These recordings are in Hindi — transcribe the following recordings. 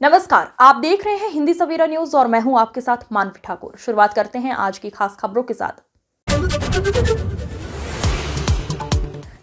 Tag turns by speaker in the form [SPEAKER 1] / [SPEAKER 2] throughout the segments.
[SPEAKER 1] नमस्कार, आप देख रहे हैं हिंदी सवेरा न्यूज और मैं हूं आपके साथ मानवी ठाकुर। शुरुआत करते हैं आज की खास खबरों के साथ।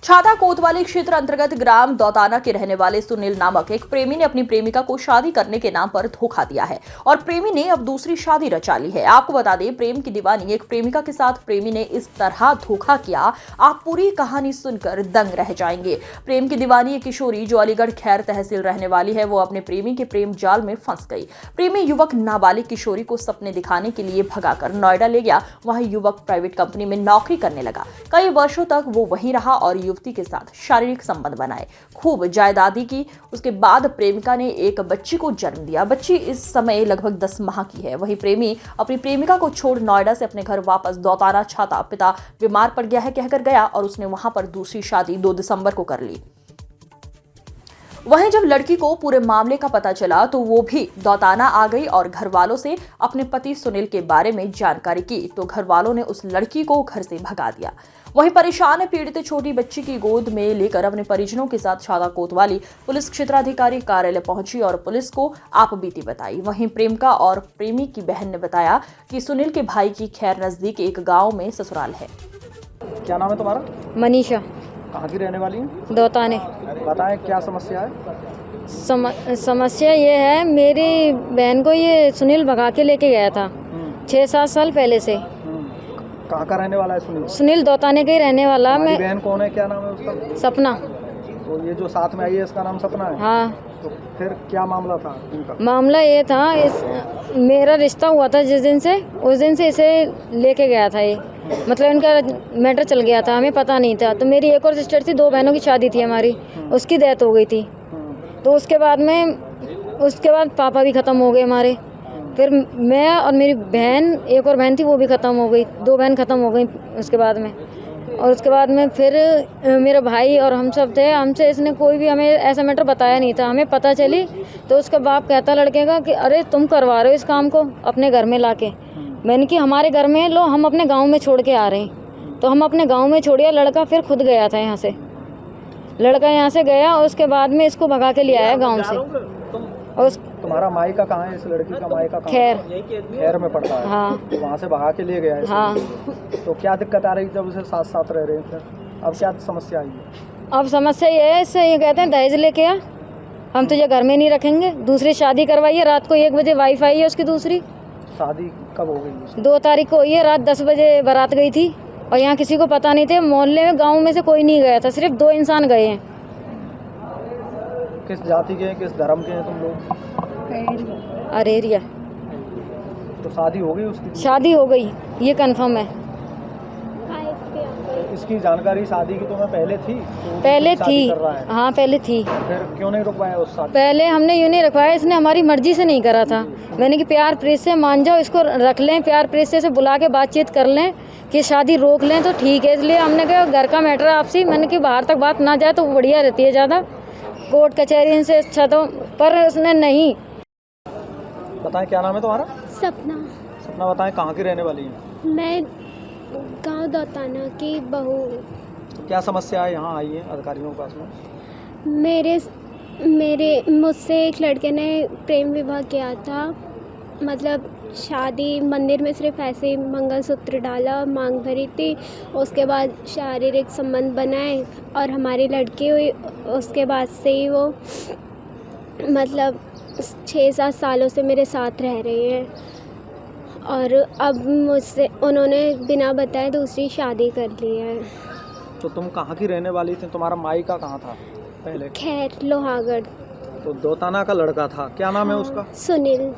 [SPEAKER 1] छाता कोतवाली क्षेत्र अंतर्गत ग्राम दौताना के रहने वाले सुनील नामक एक प्रेमी ने अपनी प्रेमिका को शादी करने के नाम पर धोखा दिया है और प्रेमी ने अब दूसरी शादी रचा ली है। आपको बता दें, प्रेम की दीवानी एक प्रेमिका के साथ प्रेमी ने इस तरह धोखा किया, आप पूरी कहानी सुनकर दंग रह जाएंगे। प्रेम की दीवानी एक किशोरी जो अलीगढ़ खैर तहसील रहने वाली है, वो अपने प्रेमी के प्रेम जाल में फंस गई। प्रेमी युवक नाबालिग किशोरी को सपने दिखाने के लिए भगाकर नोएडा ले गया। वहीं युवक प्राइवेट कंपनी में नौकरी करने लगा। कई वर्षों तक वो वहीं रहा और युवती के साथ शारीरिक संबंध बनाए, खूब जायदादी की। उसके बाद प्रेमिका ने एक बच्ची को जन्म दिया। बच्ची इस समय लगभग 10 माह की है। वहीं प्रेमी अपनी प्रेमिका को छोड़ नोएडा से अपने घर वापस दौताना छाता पिता बीमार पड़ गया है कहकर गया और उसने वहां पर दूसरी शादी 2 दिसंबर को कर ली। वहीं जब लड़की को पूरे मामले का पता चला तो वो भी दौताना आ गई और घर वालों से अपने पति सुनील के बारे में जानकारी की तो घर वालों ने उस लड़की को घर से भगा दिया। वहीं परेशान पीड़ित छोटी बच्ची की गोद में लेकर अपने परिजनों के साथ छाता कोतवाली पुलिस क्षेत्राधिकारी कार्यालय पहुंची और पुलिस को आपबीती बताई। वहीं प्रेमिका और प्रेमी की बहन ने बताया कि सुनील के भाई की खैर नजदीक एक गाँव में ससुराल है।
[SPEAKER 2] क्या नाम है तुम्हारा?
[SPEAKER 3] मनीषा।
[SPEAKER 2] कहाँ की रहने वाली है?
[SPEAKER 3] दौताने।
[SPEAKER 2] बताएं क्या समस्या है?
[SPEAKER 3] समस्या ये है, मेरी बहन को ये सुनील भगा के लेके गया था 6-7 साल पहले से।
[SPEAKER 2] कहाँ का रहने वाला है सुनील?
[SPEAKER 3] सुनील दौताने का ही रहने वाला। मैं
[SPEAKER 2] बहन कौन है, क्या नाम है उसका?
[SPEAKER 3] सपना।
[SPEAKER 2] तो ये जो साथ में आई है इसका नाम सपना है?
[SPEAKER 3] हाँ।
[SPEAKER 2] तो फिर क्या मामला था इनका?
[SPEAKER 3] मामला ये था, मेरा रिश्ता हुआ था जिस दिन से, उस दिन से इसे लेके गया था ये। मतलब इनका मैटर चल गया था, हमें पता नहीं था। तो मेरी एक और सिस्टर थी, 2 बहनों की शादी थी हमारी, उसकी डेथ हो गई थी। तो उसके बाद पापा भी ख़त्म हो गए हमारे। फिर मैं और मेरी बहन, एक और बहन थी, वो भी ख़त्म हो गई। 2 बहन ख़त्म हो गई उसके बाद में। और उसके बाद में फिर मेरा भाई और हम सब थे, हमसे इसने कोई भी हमें ऐसा मैटर बताया नहीं था। हमें पता चली तो उसका बाप कहता लड़के का कि अरे तुम करवा रहे हो इस काम को अपने घर में लाके। मैंने कि हमारे घर में लो, हम अपने गांव में छोड़ के आ रहे हैं। तो हम अपने गांव में छोड़िए। लड़का फिर खुद गया था यहाँ से। लड़का यहाँ से गया और उसके बाद में इसको भगा के ले आया गाँव से। और
[SPEAKER 2] तुम्हारा मायका कहाँ है? इस लड़की का मायका कहाँ? खैर में पड़ता है।
[SPEAKER 3] हाँ।
[SPEAKER 2] तो वहाँ से भगा के ले गया है।
[SPEAKER 3] हाँ।
[SPEAKER 2] तो क्या दिक्कत आ रही जब उसे साथ साथ रह रहे थे? अब क्या समस्या आई है?
[SPEAKER 3] अब समस्या ये है, इससे ये कहते हैं दहेज लेके आ, हम तुझे घर में नहीं रखेंगे। दूसरी शादी करवाइए। रात को 1 बजे वाइफ आई है उसकी दूसरी।
[SPEAKER 2] शादी कब हो गई?
[SPEAKER 3] 2 तारीख को हुई है। रात 10 बजे बारात गई थी और यहाँ किसी को पता नहीं थे। मोहल्ले में, गांव में से कोई नहीं गया था, सिर्फ 2 इंसान गए हैं।
[SPEAKER 2] किस जाति के हैं, किस धर्म के हैं तुम लोग?
[SPEAKER 3] अरेरिया।
[SPEAKER 2] तो शादी हो गई उसकी?
[SPEAKER 3] शादी हो गई, ये कंफर्म है।
[SPEAKER 2] इसकी जानकारी शादी की तुम्हें पहले थी? तो
[SPEAKER 3] पहले
[SPEAKER 2] शादी
[SPEAKER 3] थी।
[SPEAKER 2] कर रहा है।
[SPEAKER 3] हाँ पहले थी।
[SPEAKER 2] फिर क्यों नहीं रुकवाया उस शादी?
[SPEAKER 3] पहले हमने यूँ नहीं रखवाया, इसने हमारी मर्जी से नहीं करा था। मैंने कि प्यार प्रीत से मान जाओ, इसको रख लें, प्यार प्रीत से बुला के बातचीत कर लें कि शादी रोक लें तो ठीक है। इसलिए हमने कहा घर का मैटर है आपसी, मैंने कि बाहर तक बात ना जाए तो बढ़िया रहती है ज़्यादा, कोर्ट कचहरी से अच्छा। तो पर उसने नहीं।
[SPEAKER 2] बताएं क्या नाम है तुम्हारा?
[SPEAKER 4] सपना।
[SPEAKER 2] सपना, बताएं कहाँ की रहने वाली है?
[SPEAKER 4] मैं गांव दौताना की बहू।
[SPEAKER 2] तो क्या समस्या है यहाँ आई है अधिकारियों के पास में?
[SPEAKER 4] मेरे मुझसे एक लड़के ने प्रेम विवाह किया था। मतलब शादी मंदिर में सिर्फ ऐसे ही मंगलसूत्र डाला, मांग भरी थी। उसके बाद शारीरिक संबंध बनाए और हमारी लड़की हुई। उसके बाद से ही वो मतलब 6-7 सालों से मेरे साथ रह रही हैं और अब मुझसे उन्होंने बिना बताए दूसरी शादी कर ली है।
[SPEAKER 2] तो तुम कहाँ की रहने वाली थी? तुम्हारा मायका कहाँ था पहले?
[SPEAKER 4] खैर, लोहागढ़।
[SPEAKER 2] तो दौताना का लड़का था, क्या नाम है उसका?
[SPEAKER 4] सुनील।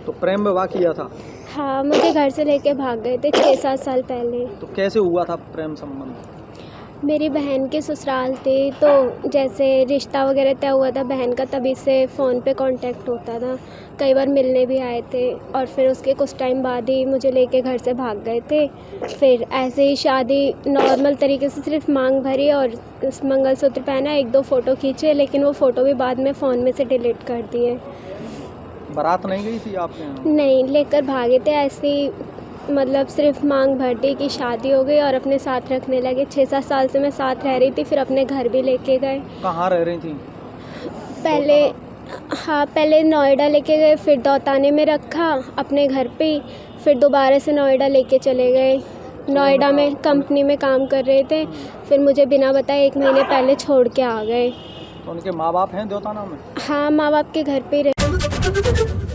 [SPEAKER 2] तो प्रेम विवाह किया था?
[SPEAKER 4] हाँ, मुझे घर से लेके भाग गए थे 6-7 साल पहले।
[SPEAKER 2] तो कैसे हुआ था प्रेम संबंध?
[SPEAKER 4] मेरी बहन के ससुराल थे, तो जैसे रिश्ता वगैरह तय हुआ था बहन का, तभी से फ़ोन पे कांटेक्ट होता था। कई बार मिलने भी आए थे और फिर उसके कुछ टाइम बाद ही मुझे लेके घर से भाग गए थे। फिर ऐसे ही शादी नॉर्मल तरीके से सिर्फ मांग भरी और मंगलसूत्र पहना, 1-2 फ़ोटो खींचे, लेकिन वो फ़ोटो भी बाद में फ़ोन में से डिलीट कर दिए।
[SPEAKER 2] बारात नहीं गई थी आपके यहाँ?
[SPEAKER 4] नहीं, लेकर भागे थे ऐसे ही। मतलब सिर्फ मांग भर दी कि शादी हो गई और अपने साथ रखने लगे। 6-7 साल से मैं साथ रह रही थी, फिर अपने घर भी लेके गए।
[SPEAKER 2] कहाँ रह रही थी?
[SPEAKER 4] पहले हाँ, पहले नोएडा लेके गए, फिर दौताने में रखा अपने घर पे ही, फिर दोबारा से नोएडा लेके चले गए। नोएडा में कंपनी में काम कर रहे थे, फिर मुझे बिना बताए 1 महीने पहले छोड़ के आ गए।
[SPEAKER 2] तो उनके माँ बाप हैं दोताना में?
[SPEAKER 4] हाँ, माँ बाप के घर पे ही रहे।